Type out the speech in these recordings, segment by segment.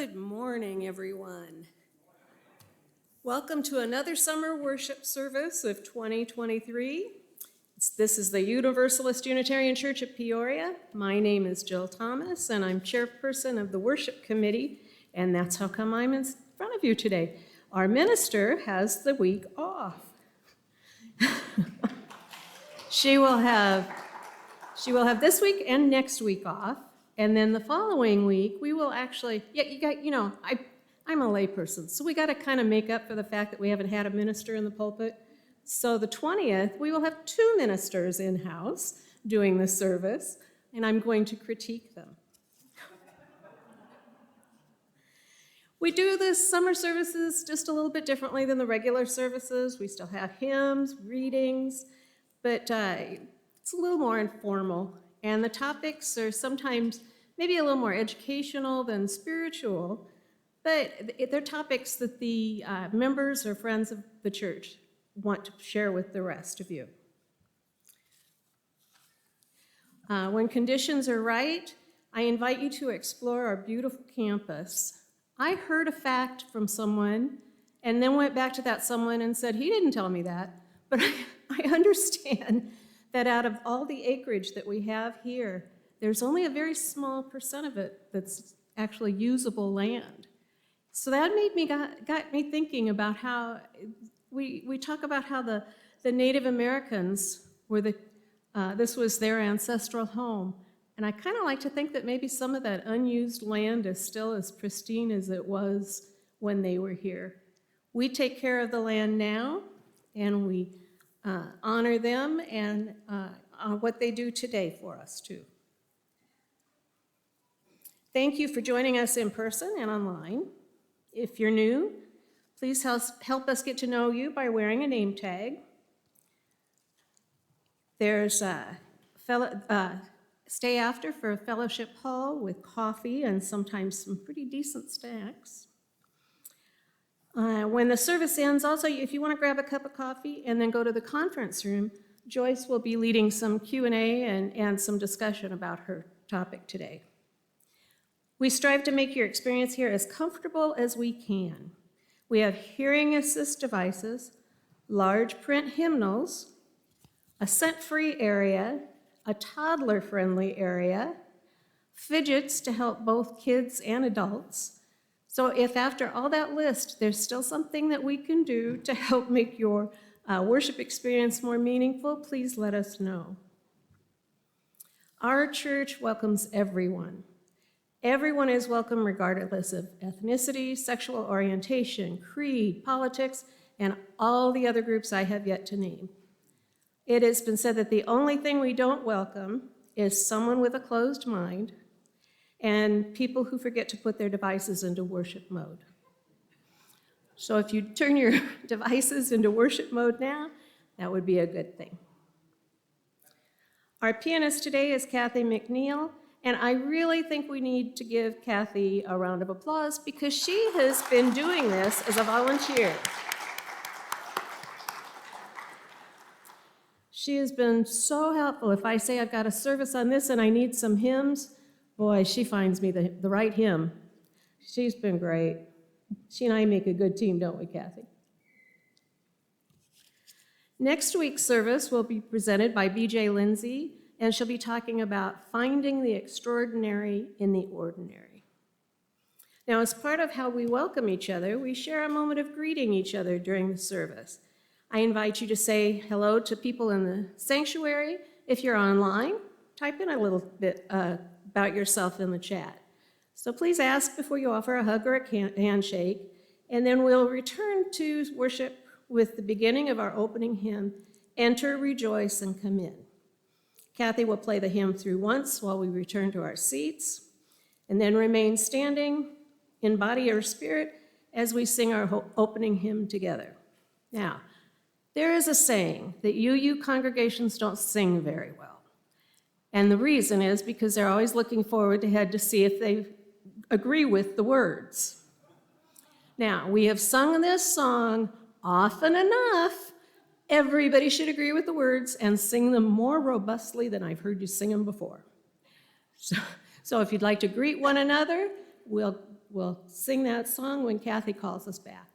Good morning, everyone. Welcome to another summer worship service of 2023. This is the Universalist Unitarian Church at Peoria. My name is Jill Thomas, and I'm chairperson of the worship committee, and that's how come I'm in front of you today. Our minister has the week off. She will have this week and next week off. And then the following week, we will actually, I'm a layperson, so we got to kind of make up for the fact that we haven't had a minister in the pulpit. So the 20th, we will have 2 ministers in-house doing the service, and I'm going to critique them. We do the summer services just a little bit differently than the regular services. We still have hymns, readings, but it's a little more informal. And the topics are sometimes maybe a little more educational than spiritual, but they're topics that the members or friends of the church want to share with the rest of you. When conditions are right, I invite you to explore our beautiful campus. I heard a fact from someone and then went back to that someone and said, he didn't tell me that, but I understand that out of all the acreage that we have here, there's only a very small percent of it that's actually usable land. So that got me thinking about how we talk about how the Native Americans were this was their ancestral home. And I kind of like to think that maybe some of that unused land is still as pristine as it was when they were here. We take care of the land now, and we honor them and what they do today for us, too. Thank you for joining us in person and online. If you're new, please help us get to know you by wearing a name tag. There's stay after for a fellowship hall with coffee and sometimes some pretty decent snacks. When the service ends, also, if you want to grab a cup of coffee and then go to the conference room, Joyce will be leading some Q&A and some discussion about her topic today. We strive to make your experience here as comfortable as we can. We have hearing assist devices, large print hymnals, a scent-free area, a toddler-friendly area, fidgets to help both kids and adults. So if after all that list, there's still something that we can do to help make your worship experience more meaningful, please let us know. Our church welcomes everyone. Everyone is welcome regardless of ethnicity, sexual orientation, creed, politics, and all the other groups I have yet to name. It has been said that the only thing we don't welcome is someone with a closed mind and people who forget to put their devices into worship mode. So if you turn your devices into worship mode now, that would be a good thing. Our pianist today is Kathy McNeil, and I really think we need to give Kathy a round of applause because she has been doing this as a volunteer. She has been so helpful. If I say I've got a service on this and I need some hymns, boy, she finds me the right hymn. She's been great. She and I make a good team, don't we, Kathy? Next week's service will be presented by B.J. Lindsay, and she'll be talking about finding the extraordinary in the ordinary. Now, as part of how we welcome each other, we share a moment of greeting each other during the service. I invite you to say hello to people in the sanctuary. If you're online, type in a little bit about yourself in the chat. So please ask before you offer a hug or a handshake, and then we'll return to worship with the beginning of our opening hymn, Enter, Rejoice, and Come In. Kathy will play the hymn through once while we return to our seats, and then remain standing in body or spirit as we sing our opening hymn together. Now, there is a saying that UU congregations don't sing very well. And the reason is because they're always looking forward ahead to see if they agree with the words. Now, we have sung this song often enough. Everybody should agree with the words and sing them more robustly than I've heard you sing them before. So if you'd like to greet one another, we'll sing that song when Kathy calls us back.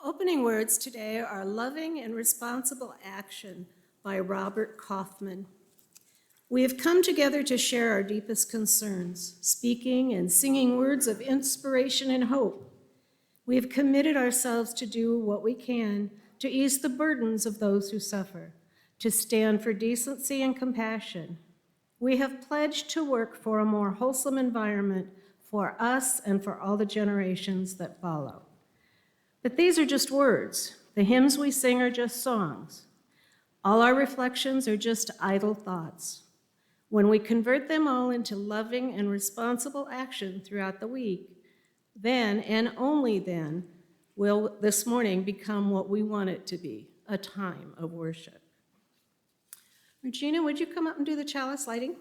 Opening words today are Loving and Responsible Action by Robert Kaufman. We have come together to share our deepest concerns, speaking and singing words of inspiration and hope. We have committed ourselves to do what we can to ease the burdens of those who suffer, to stand for decency and compassion. We have pledged to work for a more wholesome environment for us and for all the generations that follow. But these are just words. The hymns we sing are just songs. All our reflections are just idle thoughts. When we convert them all into loving and responsible action throughout the week, then and only then will this morning become what we want it to be, a time of worship. Regina, would you come up and do the chalice lighting?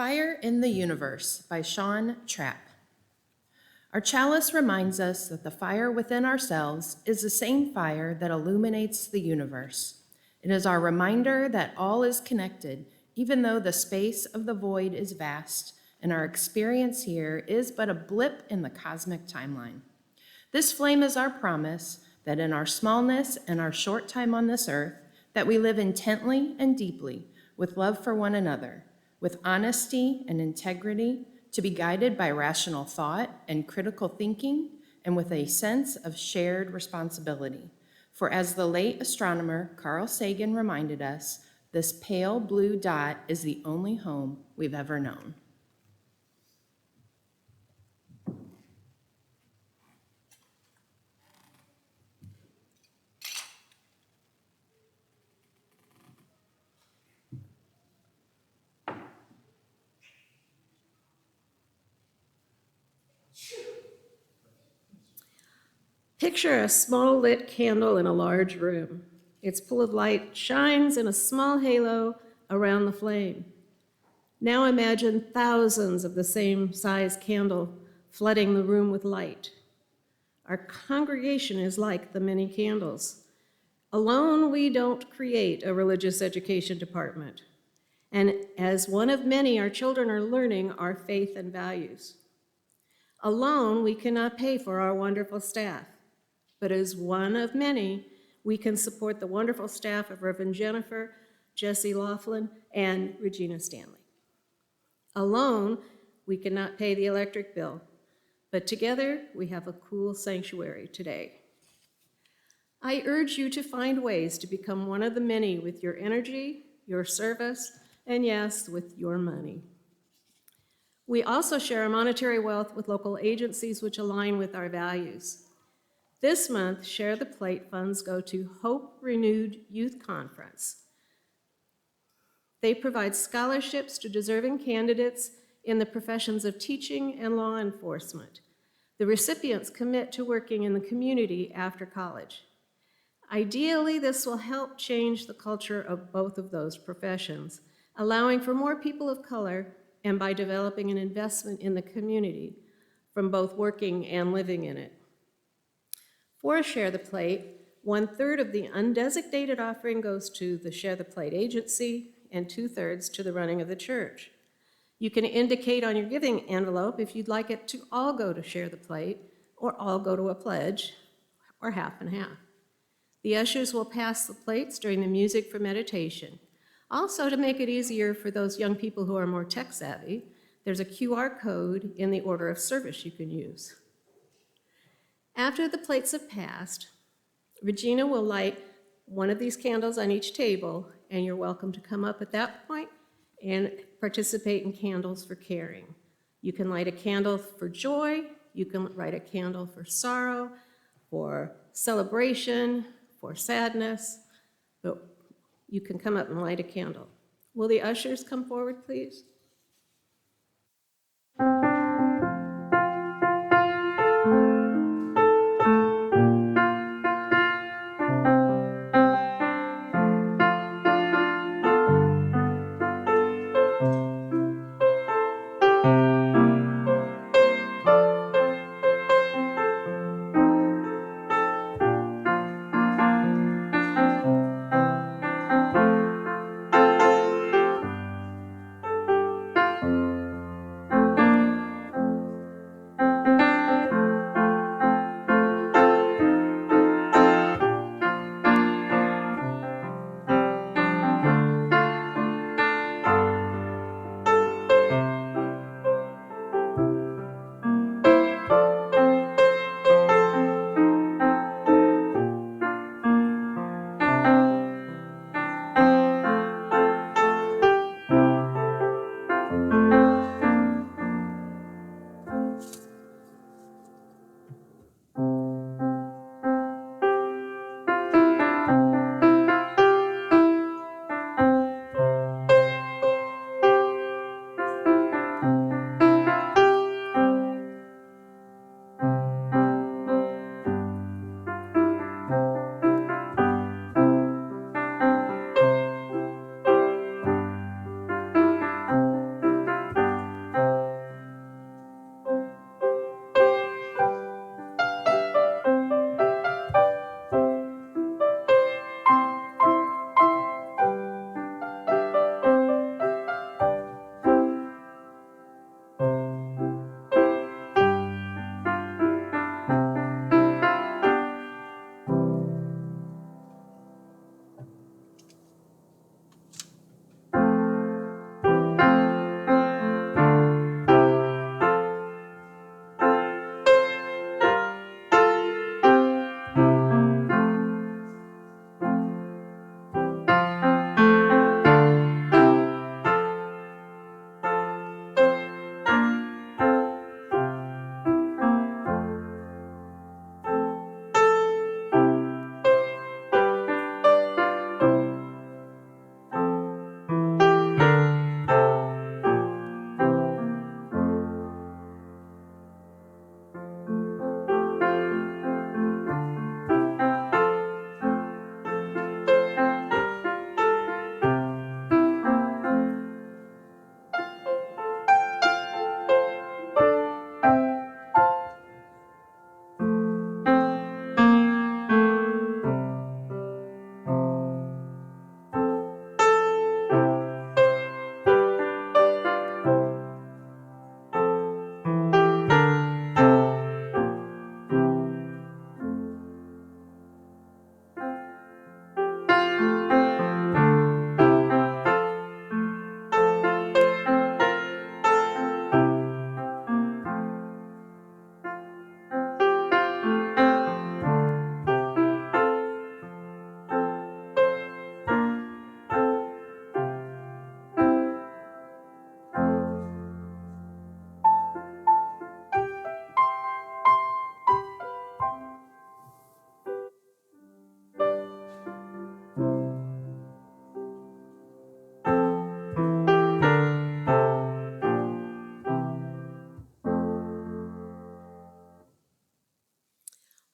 Fire in the Universe by Sean Trapp. Our chalice reminds us that the fire within ourselves is the same fire that illuminates the universe. It is our reminder that all is connected, even though the space of the void is vast, and our experience here is but a blip in the cosmic timeline. This flame is our promise that in our smallness and our short time on this earth, that we live intently and deeply with love for one another, with honesty and integrity, to be guided by rational thought and critical thinking, and with a sense of shared responsibility. For as the late astronomer Carl Sagan reminded us, this pale blue dot is the only home we've ever known. Picture a small lit candle in a large room. Its pool of light shines in a small halo around the flame. Now imagine thousands of the same size candle flooding the room with light. Our congregation is like the many candles. Alone, we don't create a religious education department. And as one of many, our children are learning our faith and values. Alone, we cannot pay for our wonderful staff. But as one of many, we can support the wonderful staff of Reverend Jennifer, Jesse Laughlin, and Regina Stanley. Alone, we cannot pay the electric bill, but together we have a cool sanctuary today. I urge you to find ways to become one of the many with your energy, your service, and yes, with your money. We also share a monetary wealth with local agencies which align with our values. This month, Share the Plate funds go to Hope Renewed Youth Conference. They provide scholarships to deserving candidates in the professions of teaching and law enforcement. The recipients commit to working in the community after college. Ideally, this will help change the culture of both of those professions, allowing for more people of color and by developing an investment in the community from both working and living in it. For Share the Plate, 1/3 of the undesignated offering goes to the Share the Plate agency and 2/3 to the running of the church. You can indicate on your giving envelope if you'd like it to all go to Share the Plate or all go to a pledge or half and half. The ushers will pass the plates during the music for meditation. Also, to make it easier for those young people who are more tech savvy, there's a QR code in the order of service you can use. After the plates have passed, Regina will light one of these candles on each table, and you're welcome to come up at that point and participate in Candles for Caring. You can light a candle for joy, you can light a candle for sorrow, for celebration, for sadness, but you can come up and light a candle. Will the ushers come forward, please?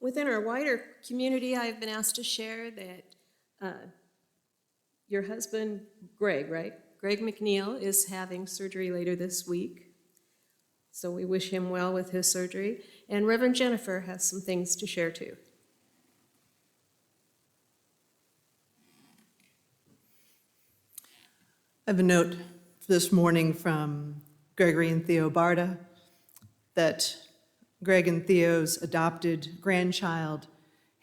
Within our wider community, I've been asked to share that your husband, Greg, right? Greg McNeil is having surgery later this week. So we wish him well with his surgery. And Reverend Jennifer has some things to share too. I have a note this morning from Gregory and Theo Barta that Greg and Theo's adopted grandchild,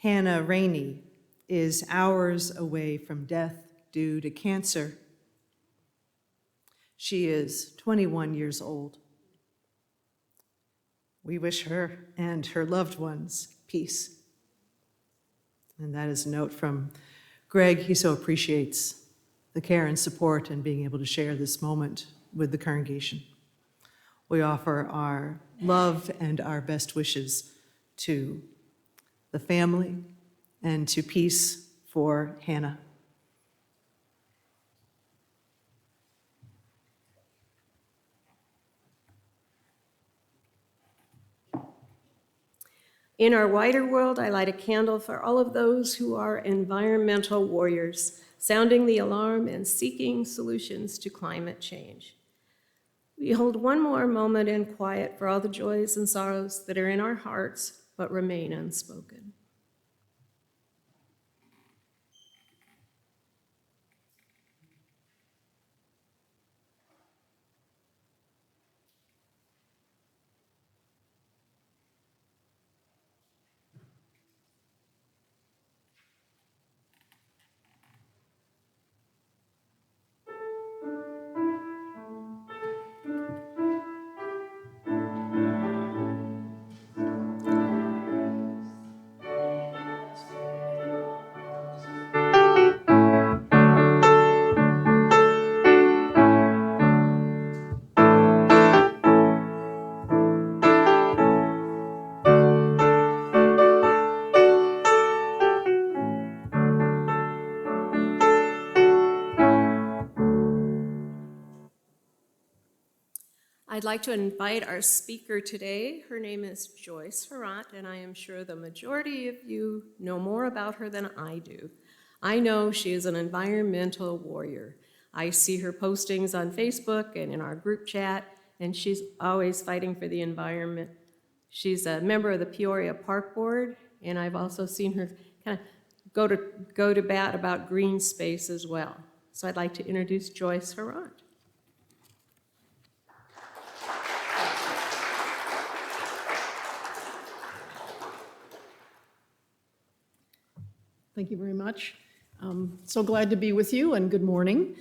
Hannah Rainey, is hours away from death due to cancer. She is 21 years old. We wish her and her loved ones peace. And that is a note from Greg. He so appreciates the care and support and being able to share this moment with the congregation. We offer our love and our best wishes to the family and to peace for Hannah. In our wider world, I light a candle for all of those who are environmental warriors, sounding the alarm and seeking solutions to climate change. We hold one more moment in quiet for all the joys and sorrows that are in our hearts but remain unspoken. I'd like to invite our speaker today. Her name is Joyce Harant, and I am sure the majority of you know more about her than I do. I know she is an environmental warrior. I see her postings on Facebook and in our group chat, and she's always fighting for the environment. She's a member of the Peoria Park Board, and I've also seen her kind of go to bat about green space as well. So I'd like to introduce Joyce Harant. Thank you very much. So glad to be with you, and good morning.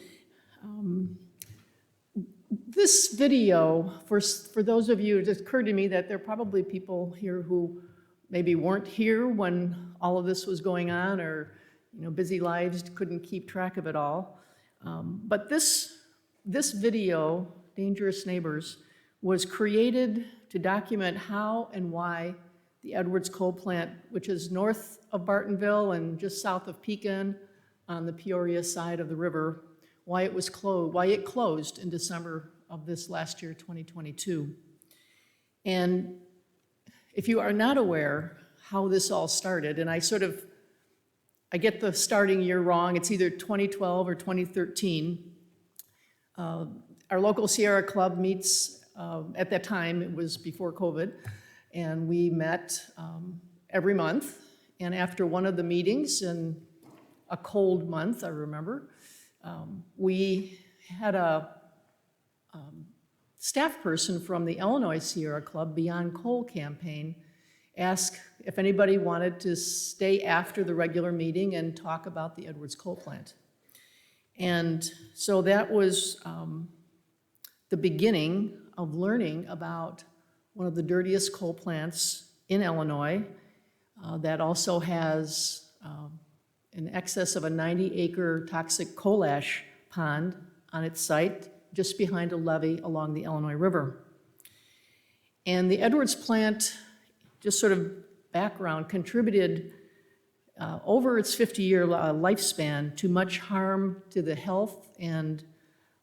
This video, for those of you, it just occurred to me that there are probably people here who maybe weren't here when all of this was going on, or busy lives couldn't keep track of it all. But this video, Dangerous Neighbors, was created to document how and why the Edwards coal plant, which is north of Bartonville and just south of Pekin on the Peoria side of the river, why it closed in December of this last year, 2022. And if you are not aware how this all started, and I get the starting year wrong, it's either 2012 or 2013. Our local Sierra Club meets, at that time, it was before COVID, and we met every month. And after one of the meetings, in a cold month, I remember, we had a staff person from the Illinois Sierra Club Beyond Coal campaign ask if anybody wanted to stay after the regular meeting and talk about the Edwards coal plant. And so that was the beginning of learning about one of the dirtiest coal plants in Illinois that also has in excess of a 90-acre toxic coal ash pond on its site, just behind a levee along the Illinois River. And the Edwards plant, just sort of background, contributed over its 50-year lifespan to much harm to the health and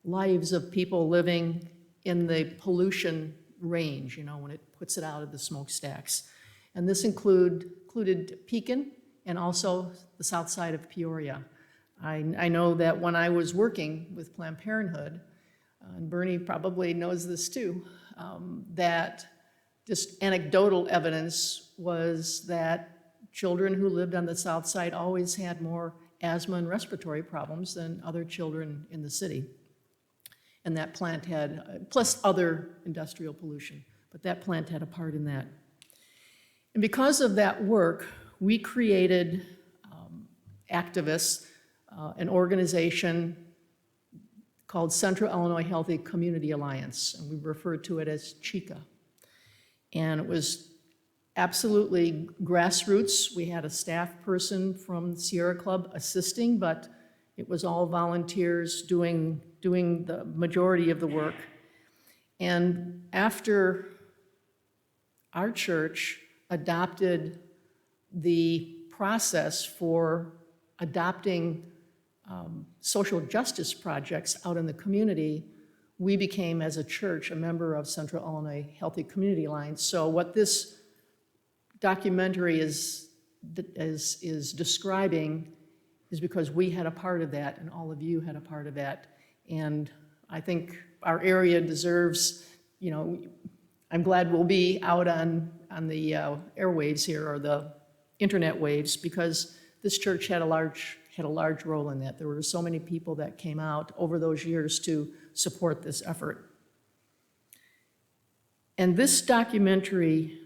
lives of people living in the pollution range, when it puts it out of the smokestacks. And this include included Pekin and also the south side of Peoria. I know that when I was working with Planned Parenthood, and Bernie probably knows this too, that just anecdotal evidence was that children who lived on the south side always had more asthma and respiratory problems than other children in the city. And that plant had, plus other industrial pollution, but that plant had a part in that. And because of that work, we created activists, an organization called Central Illinois Healthy Community Alliance, and we referred to it as CHICA. And it was absolutely grassroots. We had a staff person from Sierra Club assisting, but it was all volunteers doing the majority of the work. And after our church adopted the process for adopting social justice projects out in the community, we became, as a church, a member of Central Illinois Healthy Community Alliance. So what this documentary is describing is because we had a part of that, and all of you had a part of that. And I think our area deserves, you know, I'm glad we'll be out on the airwaves here, or the internet waves, because this church had a large role in that. There were so many people that came out over those years to support this effort. And this documentary,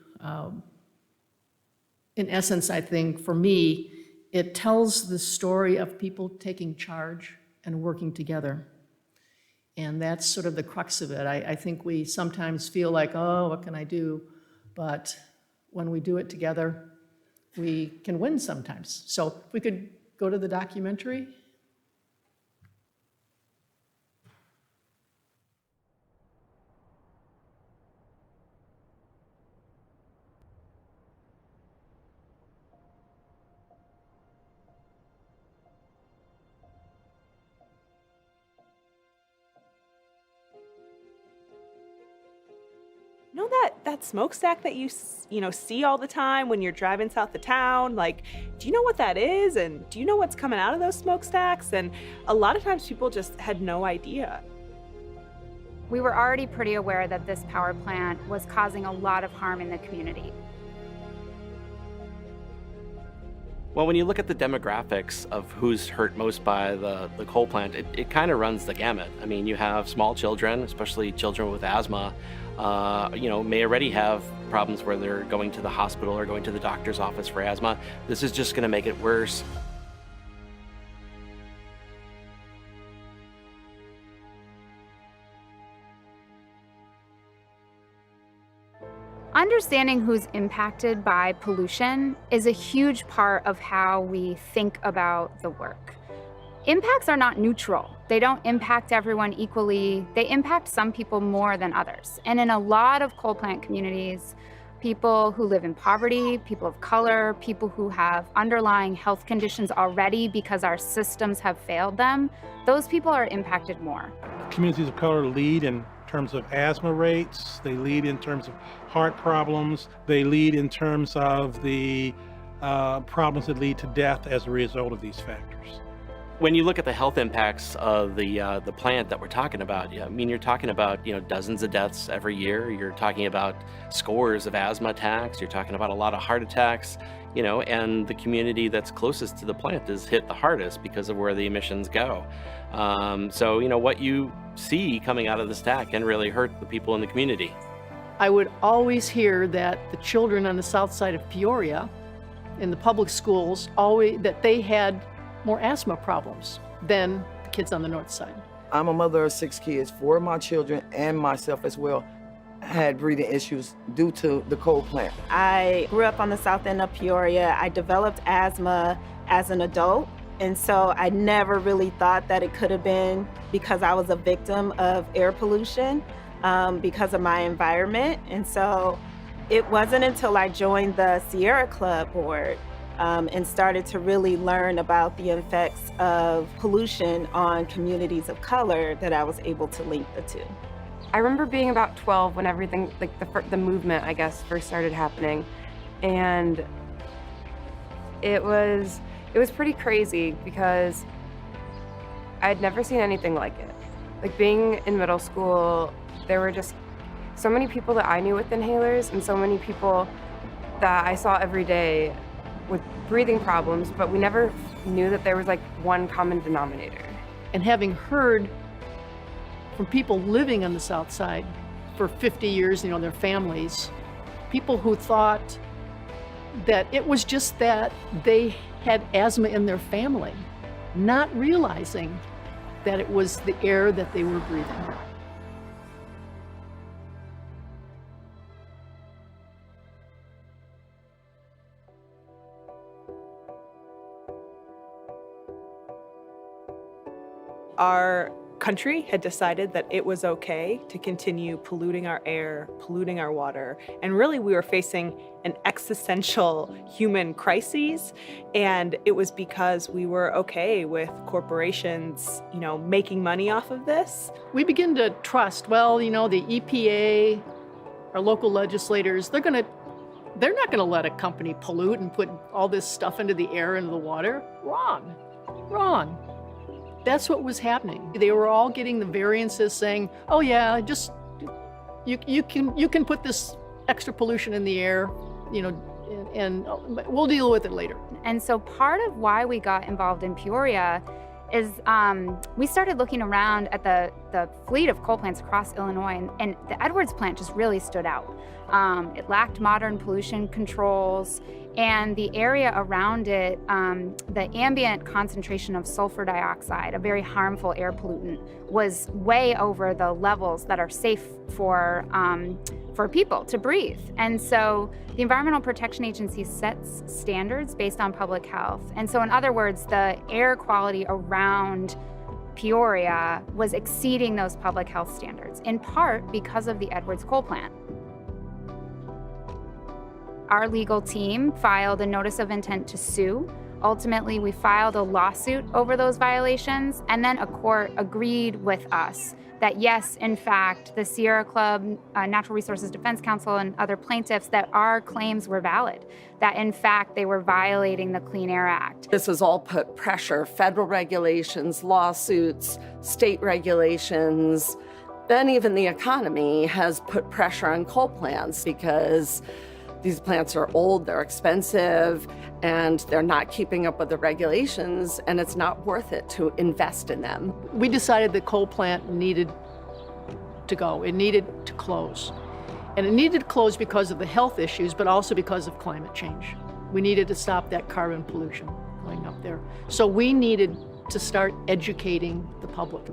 in essence, I think, for me, it tells the story of people taking charge and working together. And that's sort of the crux of it. I think we sometimes feel like, oh, what can I do? But when we do it together, we can win sometimes. So if we could go to the documentary. You know that smokestack that you see all the time when you're driving south of town? Like, do you know what that is? And do you know what's coming out of those smokestacks? And a lot of times people just had no idea. We were already pretty aware that this power plant was causing a lot of harm in the community. Well, when you look at the demographics of who's hurt most by the coal plant, it kind of runs the gamut. I mean, you have small children, especially children with asthma, may already have problems where they're going to the hospital or going to the doctor's office for asthma. This is just going to make it worse. Understanding who's impacted by pollution is a huge part of how we think about the work. Impacts are not neutral. They don't impact everyone equally. They impact some people more than others. And in a lot of coal plant communities, people who live in poverty, people of color, people who have underlying health conditions already because our systems have failed them, those people are impacted more. Communities of color lead in terms of asthma rates, they lead in terms of heart problems, they lead in terms of the problems that lead to death as a result of these factors. When you look at the health impacts of the plant that we're talking about, I mean, you're talking about dozens of deaths every year. You're talking about scores of asthma attacks. You're talking about a lot of heart attacks. And the community that's closest to the plant is hit the hardest because of where the emissions go. So what you see coming out of the stack can really hurt the people in the community. I would always hear that the children on the south side of Peoria in the public schools, that they had more asthma problems than the kids on the north side. I'm a mother of 6 kids. 4 of my children and myself as well had breathing issues due to the coal plant. I grew up on the south end of Peoria. I developed asthma as an adult, and so I never really thought that it could have been because I was a victim of air pollution because of my environment. And so it wasn't until I joined the Sierra Club board and started to really learn about the effects of pollution on communities of color that I was able to link the two. I remember being about 12 when everything, like the movement, I guess, first started happening. And It was pretty crazy because I'd never seen anything like it. Like being in middle school, there were just so many people that I knew with inhalers and so many people that I saw every day with breathing problems, but we never knew that there was like one common denominator. And having heard from people living on the South Side for 50 years, their families, people who thought that it was just that they had asthma in their family, not realizing that it was the air that they were breathing. Our country had decided that it was okay to continue polluting our air, polluting our water, and really we were facing an existential human crisis, and it was because we were okay with corporations, making money off of this. We begin to trust, the EPA, our local legislators, they're not gonna let a company pollute and put all this stuff into the air, into the water. Wrong. That's what was happening. They were all getting the variances saying, oh yeah, just, you can put this extra pollution in the air, and we'll deal with it later. And so part of why we got involved in Peoria is we started looking around at the fleet of coal plants across Illinois, and the Edwards plant just really stood out. It lacked modern pollution controls, and the area around it, the ambient concentration of sulfur dioxide, a very harmful air pollutant, was way over the levels that are safe for people to breathe. And so the Environmental Protection Agency sets standards based on public health. And so in other words, the air quality around Peoria was exceeding those public health standards, in part because of the Edwards coal plant. Our legal team filed a notice of intent to sue. Ultimately, we filed a lawsuit over those violations, and then a court agreed with us that yes, in fact, the Sierra Club, Natural Resources Defense Council, and other plaintiffs, that our claims were valid, that in fact they were violating the Clean Air Act. This has all put pressure, federal regulations, lawsuits, state regulations, then even the economy has put pressure on coal plants because these plants are old, they're expensive, and they're not keeping up with the regulations, and it's not worth it to invest in them. We decided the coal plant needed to go. It needed to close. And it needed to close because of the health issues, but also because of climate change. We needed to stop that carbon pollution going up there. So we needed to start educating the public.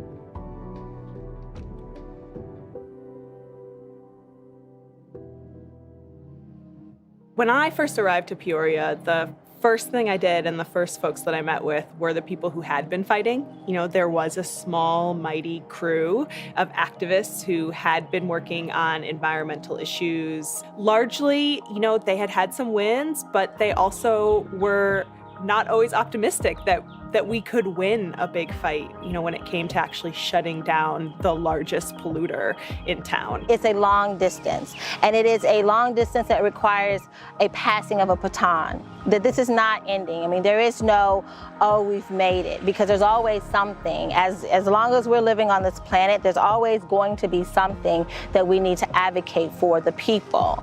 When I first arrived to Peoria, the first thing I did and the first folks that I met with were the people who had been fighting. There was a small, mighty crew of activists who had been working on environmental issues. Largely, they had had some wins, but they also were not always optimistic that we could win a big fight, when it came to actually shutting down the largest polluter in town. It's a long distance, and it is a long distance that requires a passing of a baton. That this is not ending. There is no, oh, we've made it, because there's always something. As long as we're living on this planet, there's always going to be something that we need to advocate for the people.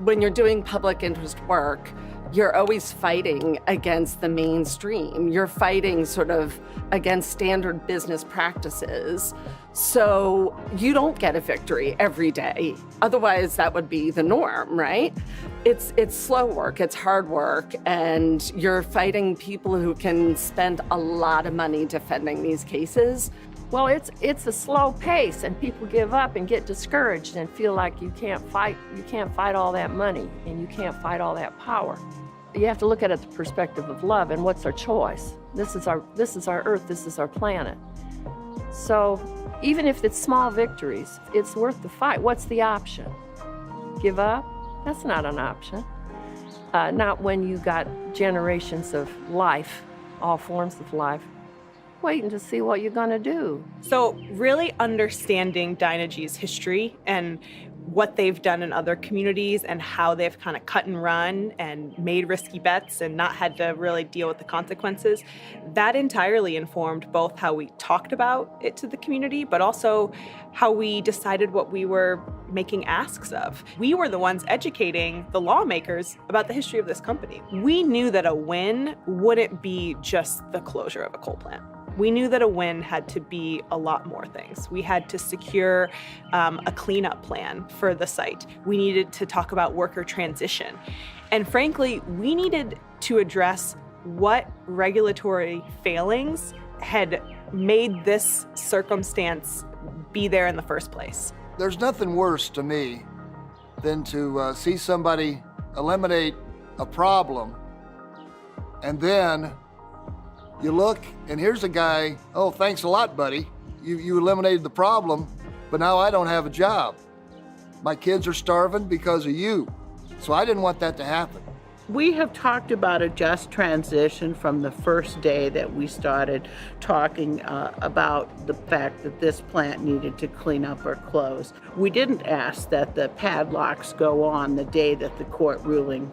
When you're doing public interest work, you're always fighting against the mainstream. You're fighting sort of against standard business practices. So you don't get a victory every day. Otherwise, that would be the norm, right? It's slow work, it's hard work, and you're fighting people who can spend a lot of money defending these cases. Well, it's a slow pace, and people give up and get discouraged and feel like you can't fight all that money, and you can't fight all that power. You have to look at it the perspective of love, and what's our choice? This is our earth, this is our planet. So even if it's small victories, it's worth the fight. What's the option? Give up? That's not an option. Not when you got generations of life, all forms of life, waiting to see what you're gonna do. So really understanding Dynegy's history and what they've done in other communities and how they've kind of cut and run and made risky bets and not had to really deal with the consequences, that entirely informed both how we talked about it to the community, but also how we decided what we were making asks of. We were the ones educating the lawmakers about the history of this company. We knew that a win wouldn't be just the closure of a coal plant. We knew that a win had to be a lot more things. We had to secure a cleanup plan for the site. We needed to talk about worker transition. And frankly, we needed to address what regulatory failings had made this circumstance be there in the first place. There's nothing worse to me than to see somebody eliminate a problem and then you look, and here's a guy, oh, thanks a lot, buddy. You eliminated the problem, but now I don't have a job. My kids are starving because of you. So I didn't want that to happen. We have talked about a just transition from the first day that we started talking about the fact that this plant needed to clean up or close. We didn't ask that the padlocks go on the day that the court ruling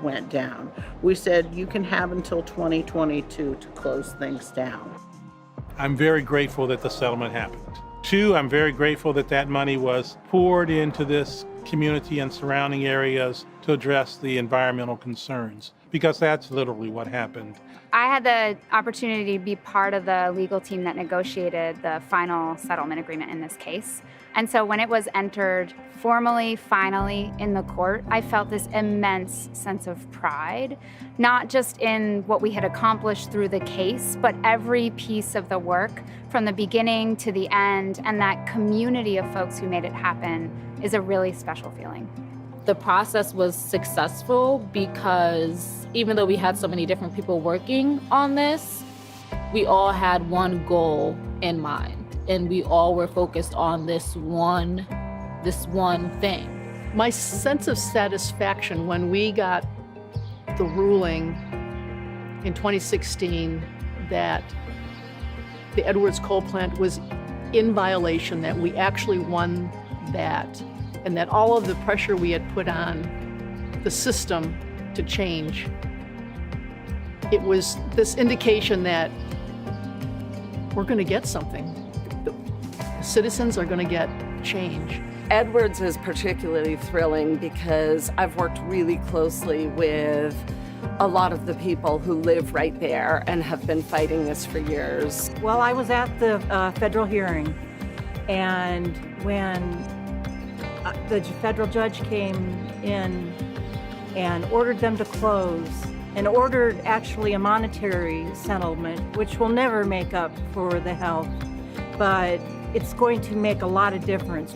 went down. We said you can have until 2022 to close things down. I'm very grateful that the settlement happened. Two, I'm very grateful that that money was poured into this community and surrounding areas to address the environmental concerns, because that's literally what happened. I had the opportunity to be part of the legal team that negotiated the final settlement agreement in this case. And so when it was entered formally, finally in the court, I felt this immense sense of pride, not just in what we had accomplished through the case, but every piece of the work from the beginning to the end, and that community of folks who made it happen is a really special feeling. The process was successful because even though we had so many different people working on this, we all had one goal in mind, and we all were focused on this one thing. My sense of satisfaction when we got the ruling in 2016 that the Edwards coal plant was in violation, that we actually won that, and that all of the pressure we had put on the system to change, it was this indication that we're going to get something. The citizens are going to get change. Edwards is particularly thrilling because I've worked really closely with a lot of the people who live right there and have been fighting this for years. Well, I was at the federal hearing, and when the federal judge came in and ordered them to close and ordered actually a monetary settlement, which will never make up for the health, but it's going to make a lot of difference.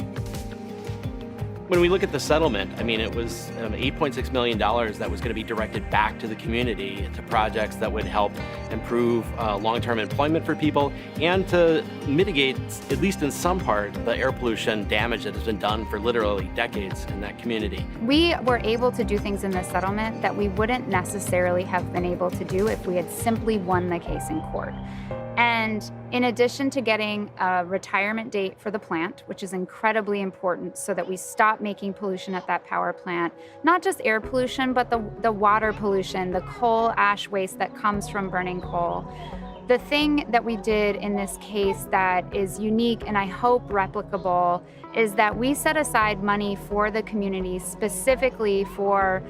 When we look at the settlement, I mean, it was $8.6 million that was going to be directed back to the community, to projects that would help improve long-term employment for people and to mitigate, at least in some part, the air pollution damage that has been done for literally decades in that community. We were able to do things in this settlement that we wouldn't necessarily have been able to do if we had simply won the case in court. And in addition to getting a retirement date for the plant, which is incredibly important so that we stop making pollution at that power plant, not just air pollution, but the water pollution, the coal ash waste that comes from burning coal. The thing that we did in this case that is unique and I hope replicable is that we set aside money for the community specifically for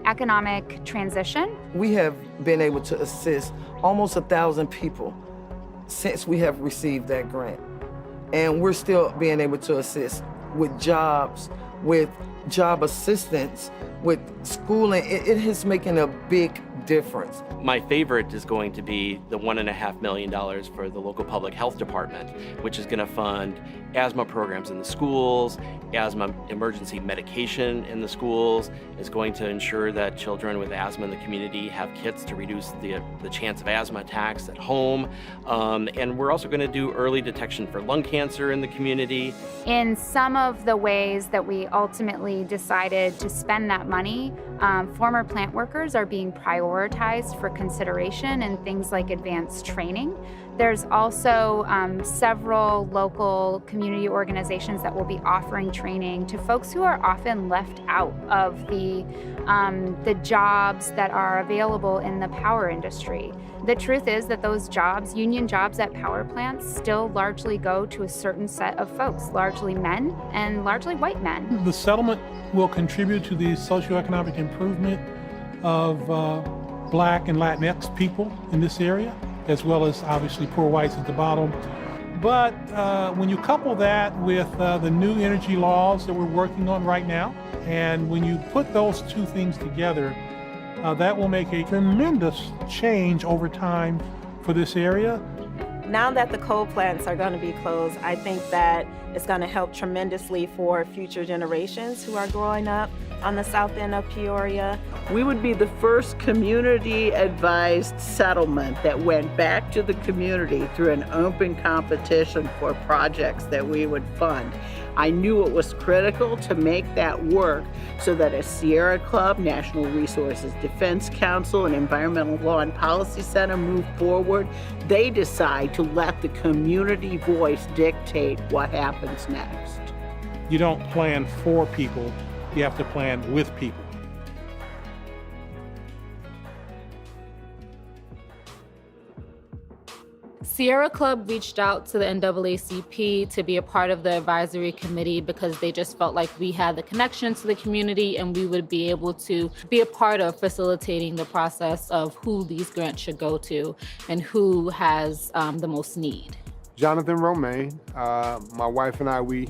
economic transition. We have been able to assist almost 1,000 people since we have received that grant. And we're still being able to assist with jobs, with job assistance, with schooling. It is making a big difference. My favorite is going to be the $1.5 million for the local public health department, which is going to fund asthma programs in the schools, asthma emergency medication in the schools, is going to ensure that children with asthma in the community have kits to reduce the chance of asthma attacks at home. And we're also going to do early detection for lung cancer in the community. In some of the ways that we ultimately recently decided to spend that money. Former plant workers are being prioritized for consideration in things like advanced training. There's also several local community organizations that will be offering training to folks who are often left out of the jobs that are available in the power industry. The truth is that those jobs, union jobs at power plants, still largely go to a certain set of folks, largely men and largely white men. The settlement will contribute to the socioeconomic improvement of Black and Latinx people in this area, as well as obviously poor whites at the bottom. But when you couple that with the new energy laws that we're working on right now, and when you put those two things together, that will make a tremendous change over time for this area. Now that the coal plants are going to be closed, I think that it's going to help tremendously for future generations who are growing up on the south end of Peoria. We would be the first community-advised settlement that went back to the community through an open competition for projects that we would fund. I knew it was critical to make that work so that as Sierra Club, National Resources Defense Council, and Environmental Law and Policy Center move forward, they decide to let the community voice dictate what happens next. You don't plan for people, you have to plan with people. Sierra Club reached out to the NAACP to be a part of the advisory committee because they just felt like we had the connection to the community and we would be able to be a part of facilitating the process of who these grants should go to and who has the most need. Jonathan Romaine, my wife and I, we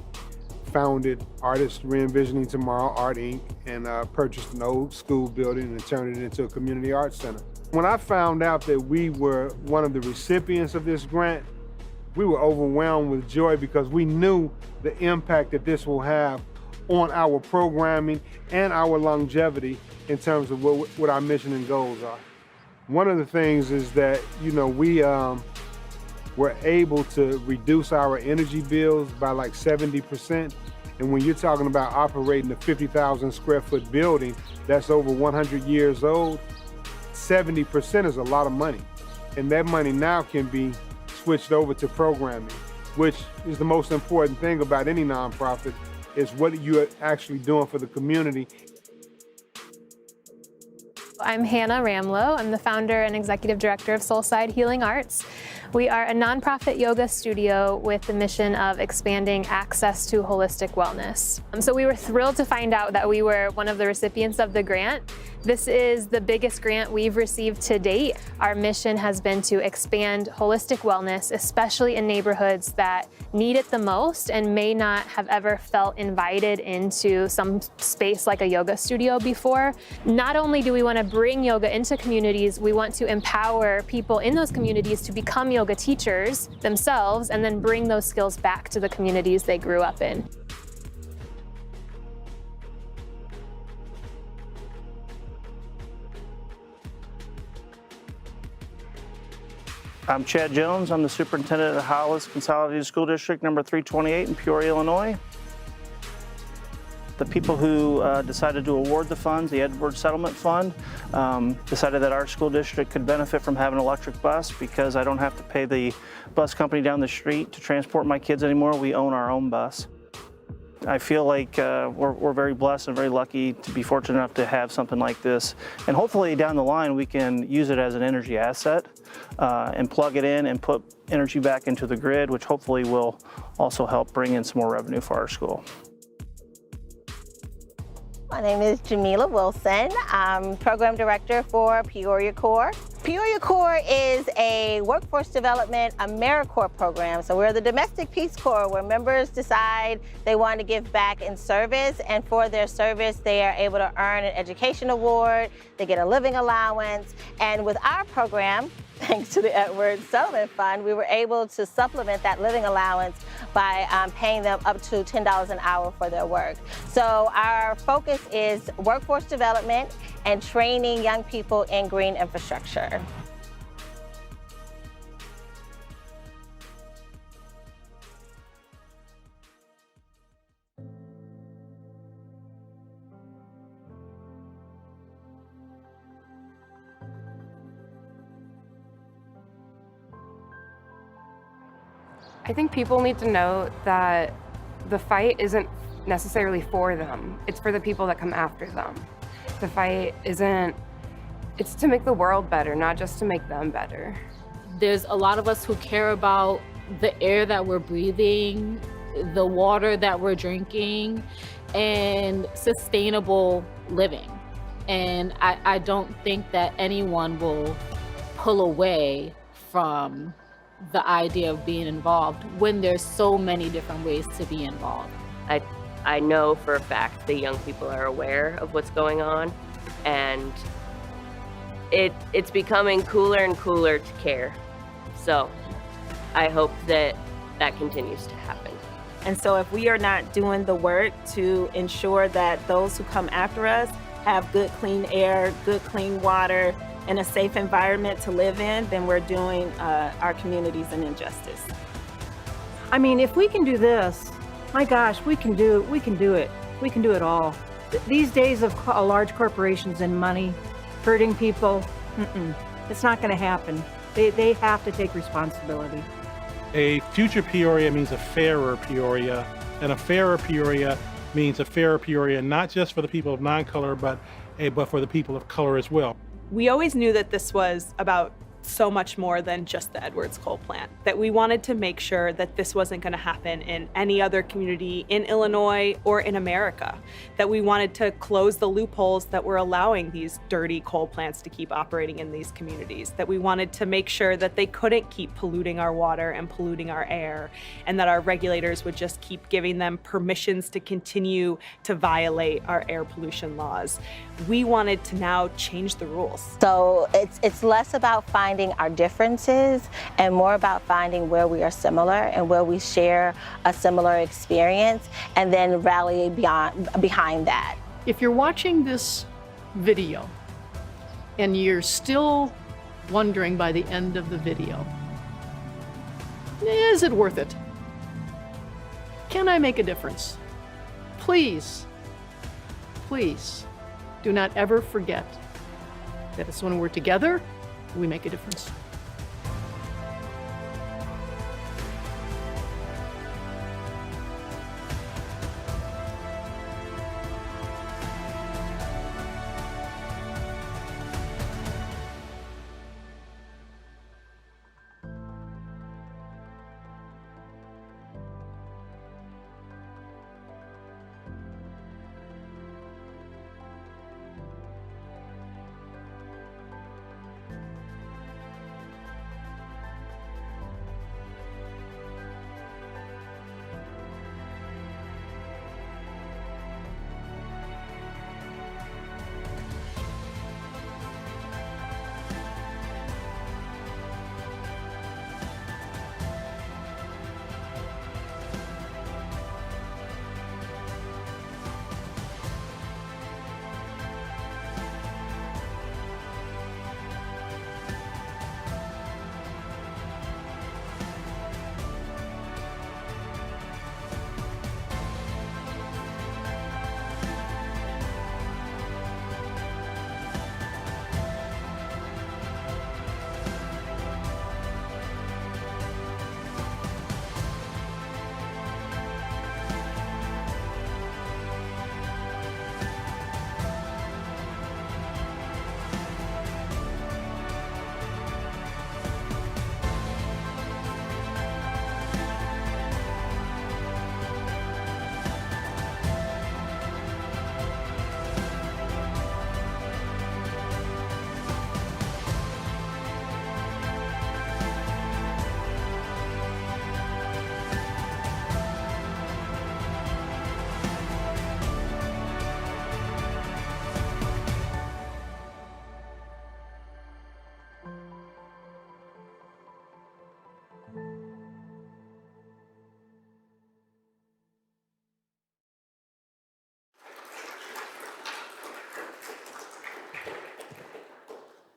founded Artists Re-envisioning Tomorrow, Art Inc., and purchased an old school building and turned it into a community arts center. When I found out that we were one of the recipients of this grant, we were overwhelmed with joy because we knew the impact that this will have on our programming and our longevity in terms of what our mission and goals are. One of the things is that, we were able to reduce our energy bills by like 70%. And when you're talking about operating a 50,000 square foot building that's over 100 years old, 70% is a lot of money. And that money now can be switched over to programming, which is the most important thing about any nonprofit, is what you're actually doing for the community. I'm Hannah Ramlow. I'm the founder and executive director of Soulside Healing Arts. We are a nonprofit yoga studio with the mission of expanding access to holistic wellness. So we were thrilled to find out that we were one of the recipients of the grant. This is the biggest grant we've received to date. Our mission has been to expand holistic wellness, especially in neighborhoods that need it the most and may not have ever felt invited into some space like a yoga studio before. Not only do we want to bring yoga into communities, we want to empower people in those communities to become yoga teachers themselves and then bring those skills back to the communities they grew up in. I'm Chad Jones. I'm the superintendent of Hollis Consolidated School District number 328 in Peoria, Illinois. The people who decided to award the funds, the Edward Settlement Fund, decided that our school district could benefit from having an electric bus because I don't have to pay the bus company down the street to transport my kids anymore. We own our own bus. I feel like we're very blessed and very lucky to be fortunate enough to have something like this. And hopefully down the line we can use it as an energy asset and plug it in and put energy back into the grid, which hopefully will also help bring in some more revenue for our school. My name is Jamila Wilson. I'm Program Director for Peoria Corps. Peoria Corps is a workforce development AmeriCorps program. So we're the domestic Peace Corps where members decide they want to give back in service, and for their service they are able to earn an education award, they get a living allowance, and with our program, thanks to the Edward Settlement Fund, we were able to supplement that living allowance by paying them up to $10 an hour for their work. So our focus is workforce development and training young people in green infrastructure. I think people need to know that the fight isn't necessarily for them. It's for the people that come after them. The fight isn't, it's to make the world better, not just to make them better. There's a lot of us who care about the air that we're breathing, the water that we're drinking, and sustainable living. And I don't think that anyone will pull away from the idea of being involved when there's so many different ways to be involved. I know for a fact the young people are aware of what's going on, and it's becoming cooler and cooler to care. So I hope that that continues to happen. And so if we are not doing the work to ensure that those who come after us have good clean air, good clean water, and a safe environment to live in, then we're doing our communities an injustice. I mean, if we can do this, my gosh, we can do it. We can do it all. These days of large corporations and money hurting people, it's not going to happen. They have to take responsibility. A future Peoria means a fairer Peoria, and a fairer Peoria means a fairer Peoria not just for the people of non-color, but for the people of color as well. We always knew that this was about so much more than just the Edwards coal plant, that we wanted to make sure that this wasn't going to happen in any other community in Illinois or in America, that we wanted to close the loopholes that were allowing these dirty coal plants to keep operating in these communities, that we wanted to make sure that they couldn't keep polluting our water and polluting our air, and that our regulators would just keep giving them permissions to continue to violate our air pollution laws. We wanted to now change the rules. So it's less about finding our differences and more about finding where we are similar and where we share a similar experience, and then rally behind that. If you're watching this video and you're still wondering by the end of the video, is it worth it? Can I make a difference? Please, please do not ever forget that it's when we're together we make a difference.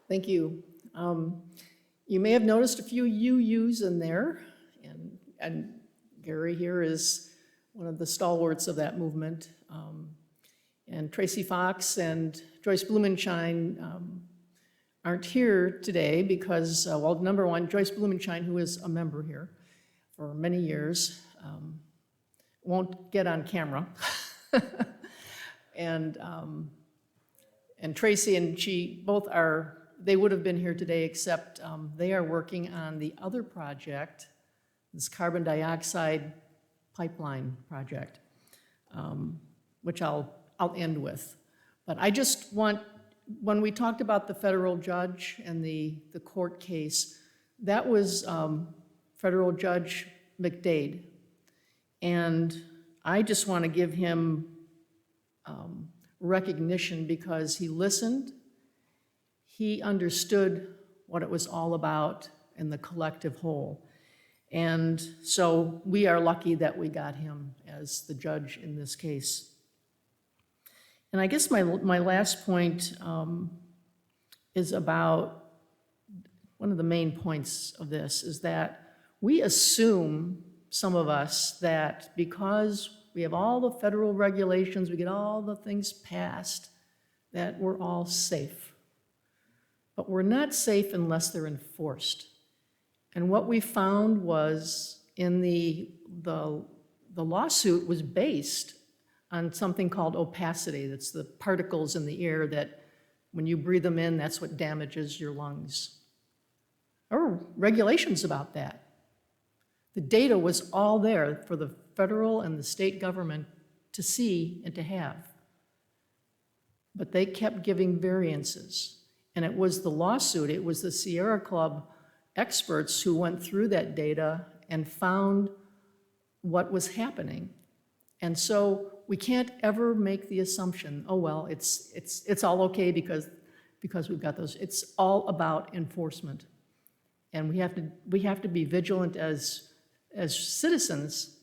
Thank you. You may have noticed a few UUs in there, and Gary here is one of the stalwarts of that movement. And Tracy Fox and Joyce Blumenshine aren't here today because, well, number one, Joyce Blumenshine, who is a member here, for many years. Won't get on camera. And Tracy and she both are, they would have been here today, except they are working on the other project, this carbon dioxide pipeline project, which I'll end with. But I just want, when we talked about the federal judge and the court case, that was Federal Judge McDade. And I just want to give him recognition because he listened, he understood what it was all about in the collective whole. And so we are lucky that we got him as the judge in this case. And I guess my last point is about, one of the main points of this is that we assume, some of us, that because we have all the federal regulations, we get all the things passed, that we're all safe. But we're not safe unless they're enforced. And what we found was in the lawsuit was based on something called opacity. That's the particles in the air that when you breathe them in, that's what damages your lungs. There were regulations about that. The data was all there for the federal and the state government to see and to have. But they kept giving variances. And it was the lawsuit, it was the Sierra Club experts who went through that data and found what was happening. And so we can't ever make the assumption, oh, well, it's all okay because we've got those. It's all about enforcement. And we have to be vigilant as citizens,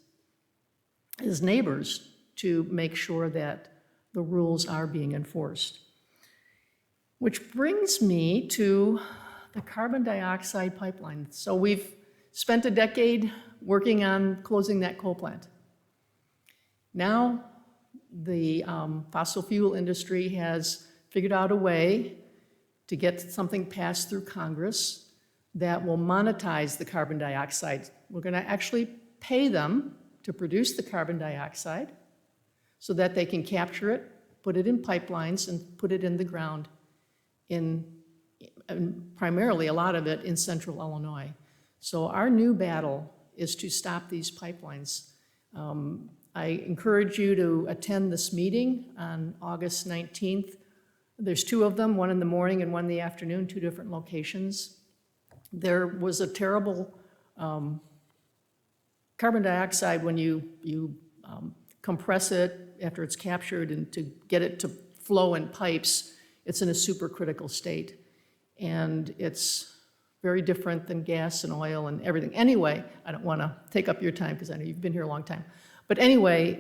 as neighbors, to make sure that the rules are being enforced. Which brings me to the carbon dioxide pipeline. So we've spent a decade working on closing that coal plant. Now, the fossil fuel industry has figured out a way to get something passed through Congress that will monetize the carbon dioxide. We're going to actually pay them to produce the carbon dioxide so that they can capture it, put it in pipelines, and put it in the ground in primarily a lot of it in central Illinois. So our new battle is to stop these pipelines. I encourage you to attend this meeting on August 19th. There's two of them, one in the morning and one in the afternoon, two different locations. There was a terrible carbon dioxide when you compress it after it's captured, and to get it to flow in pipes, it's in a supercritical state. And it's very different than gas and oil and everything. Anyway, I don't want to take up your time because I know you've been here a long time. But anyway,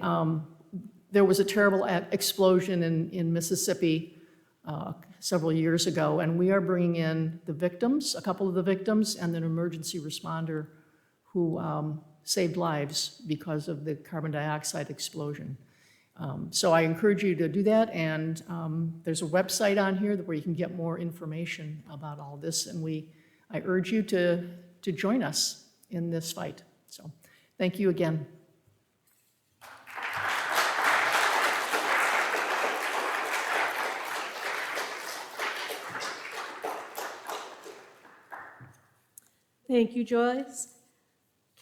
there was a terrible explosion in Mississippi several years ago, and we are bringing in the victims, a couple of the victims, and an emergency responder who saved lives because of the carbon dioxide explosion. So I encourage you to do that, and there's a website on here where you can get more information about all this, and I urge you to join us in this fight. So thank you again. Thank you, Joyce.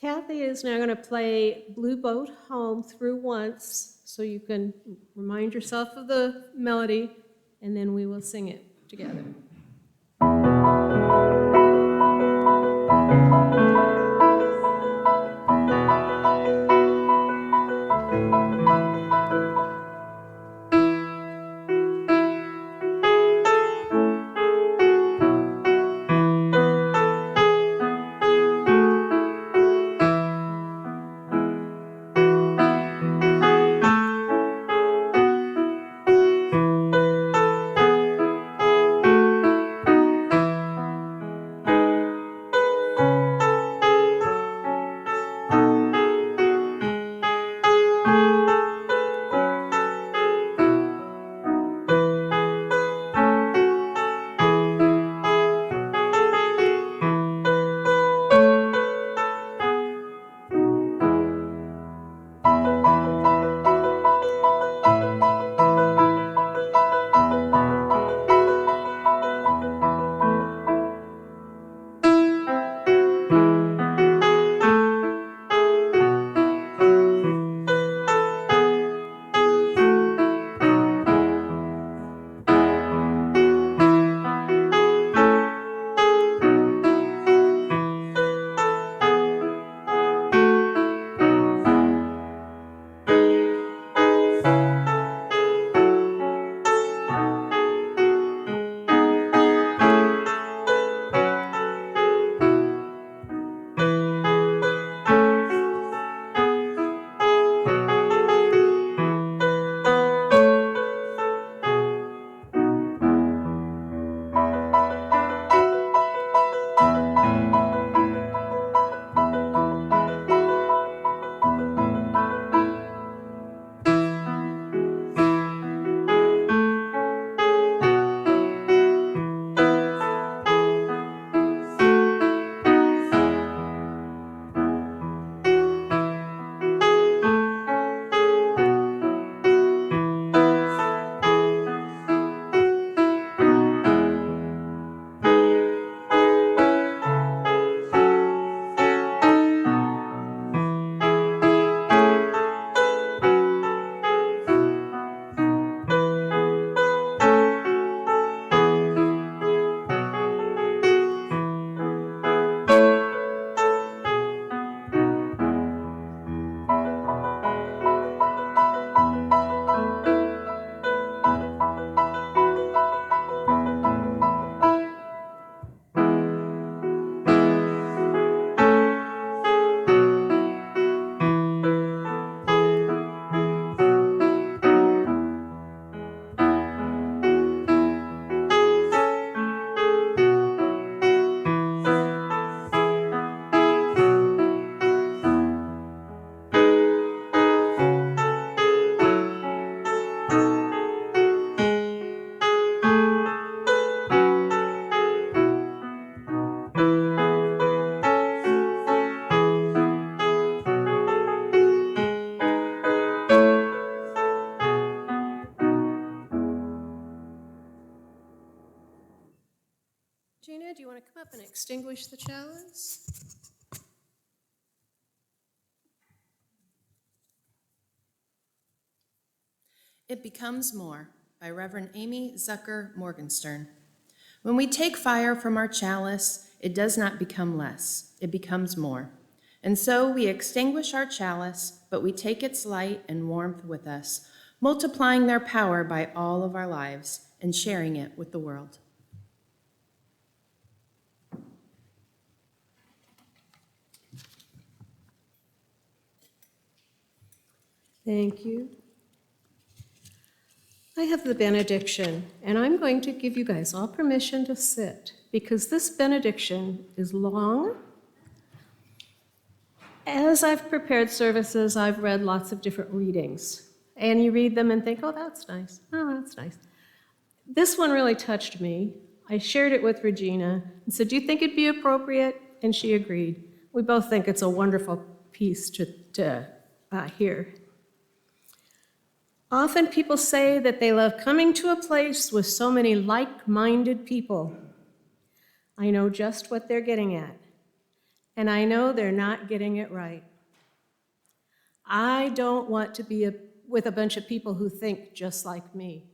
Kathy is now going to play Blue Boat Home through once, so you can remind yourself of the melody, and then we will sing it together. Regina, do you want to come up and extinguish the chalice? It Becomes More by Reverend Amy Zucker Morgenstern. When we take fire from our chalice, it does not become less, it becomes more. And so we extinguish our chalice, but we take its light and warmth with us, multiplying their power by all of our lives and sharing it with the world. Thank you. I have the benediction, and I'm going to give you guys all permission to sit because this benediction is long. As I've prepared services, I've read lots of different readings, and you read them and think, oh, that's nice. Oh, that's nice. This one really touched me. I shared it with Regina and said, do you think it'd be appropriate? And she agreed. We both think it's a wonderful piece to hear. Often people say that they love coming to a place with so many like-minded people. I know just what they're getting at, and I know they're not getting it right. I don't want to be with a bunch of people who think just like me.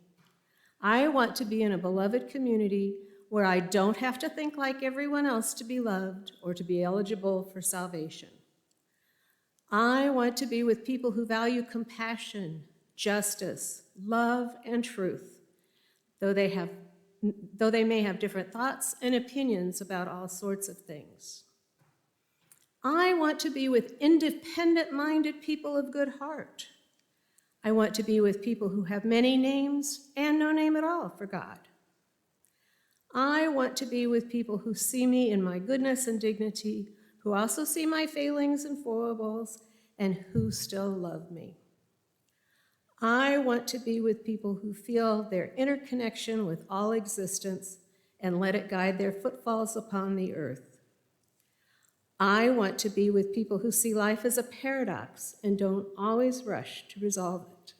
I want to be in a beloved community where I don't have to think like everyone else to be loved or to be eligible for salvation. I want to be with people who value compassion, justice, love, and truth, though they may have different thoughts and opinions about all sorts of things. I want to be with independent-minded people of good heart. I want to be with people who have many names and no name at all for God. I want to be with people who see me in my goodness and dignity, who also see my failings and foibles, and who still love me. I want to be with people who feel their interconnection with all existence and let it guide their footfalls upon the earth. I want to be with people who see life as a paradox and don't always rush to resolve it.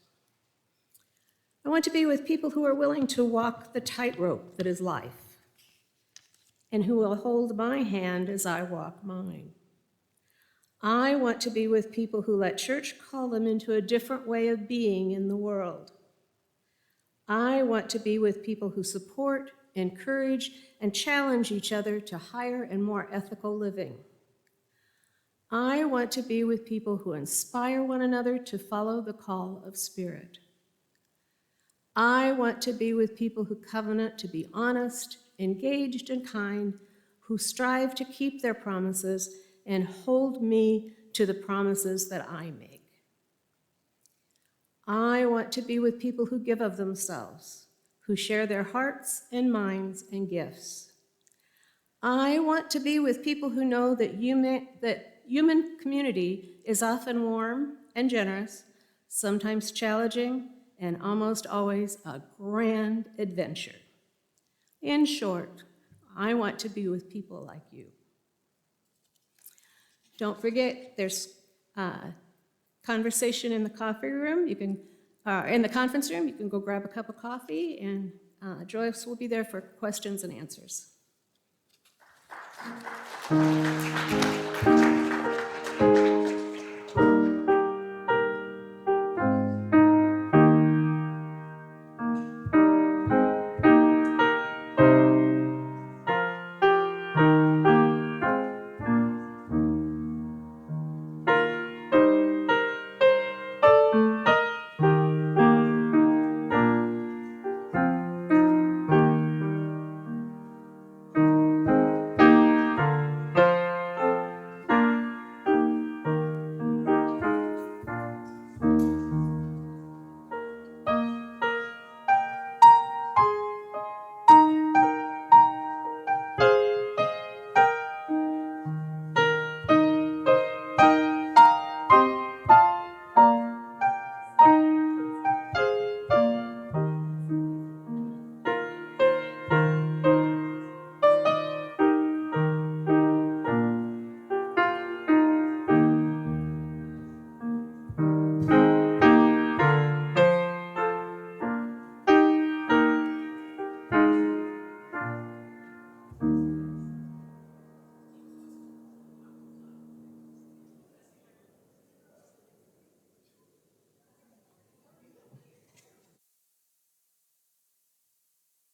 I want to be with people who are willing to walk the tightrope that is life and who will hold my hand as I walk mine. I want to be with people who let church call them into a different way of being in the world. I want to be with people who support, encourage, and challenge each other to higher and more ethical living. I want to be with people who inspire one another to follow the call of Spirit. I want to be with people who covenant to be honest, engaged, and kind, who strive to keep their promises and hold me to the promises that I make. I want to be with people who give of themselves, who share their hearts and minds and gifts. I want to be with people who know that human community is often warm and generous, sometimes challenging, and almost always a grand adventure. In short, I want to be with people like you. Don't forget, there's conversation in the coffee room. You can, in the conference room, you can go grab a cup of coffee, and Joyce will be there for questions and answers.